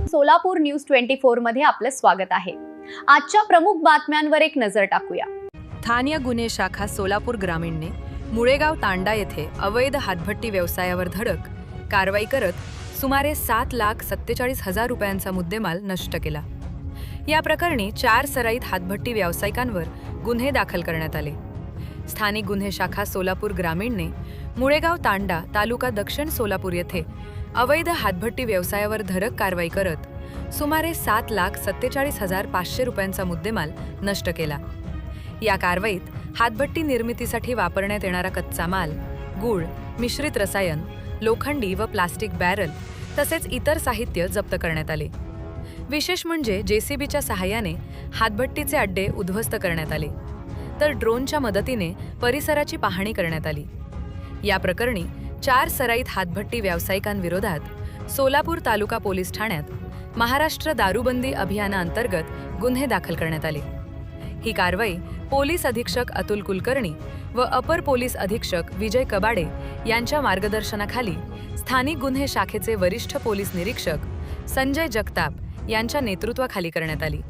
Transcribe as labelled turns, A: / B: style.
A: Solapur news 24 मध्ये आपलं स्वागत आहे। आजच्या प्रमुख बातम्यांवर एक नजर टाकूया।
B: स्थानीय गुन्हे शाखा सोलापूर ग्रामीणने मुळेगाव तांडा येथे अवैध हातभट्टी व्यवसायावर धडक कारवाई करत सुमारे 7,47,000 रुपयांचा मुद्देमाल नष्ट केला। या प्रकरणी 4 सराईत हातभट्टी व्यावसायिकांवर गुन्हे दाखल करण्यात आले। स्थानिक गुन्हे शाखा सोलापूर ग्रामीणने मुळेगाव तांडा तालुका दक्षिण सोलापूर येथे अवैध हातभट्टी व्यवसायावर धडक कारवाई करत सुमारे 7,47,500 रुपयांचा मुद्देमाल नष्ट केला। या कारवाईत हातभट्टी निर्मितीसाठी वापरण्यात येणारा कच्चा माल, गूळ, मिश्रित रसायन, लोखंडी व प्लास्टिक बॅरल तसेच इतर साहित्य जप्त करण्यात आले। विशेष म्हणजे जेसीबीच्या सहाय्याने हातभट्टीचे अड्डे उद्ध्वस्त करण्यात आले, तर ड्रोनच्या मदतीने परिसराची पाहणी करण्यात आली। या प्रकरणी 4 सराईत हातभट्टी व्यावसायिकांविरोधात सोलापूर तालुका पोलीस ठाण्यात महाराष्ट्र दारूबंदी अभियानाअंतर्गत गुन्हे दाखल करण्यात आले। ही कारवाई पोलीस अधीक्षक अतुल कुलकर्णी व अपर पोलीस अधीक्षक विजय कबाडे यांच्या मार्गदर्शनाखाली स्थानिक गुन्हे शाखेचे वरिष्ठ पोलीस निरीक्षक संजय जगताप यांच्या नेतृत्वाखाली करण्यात आली।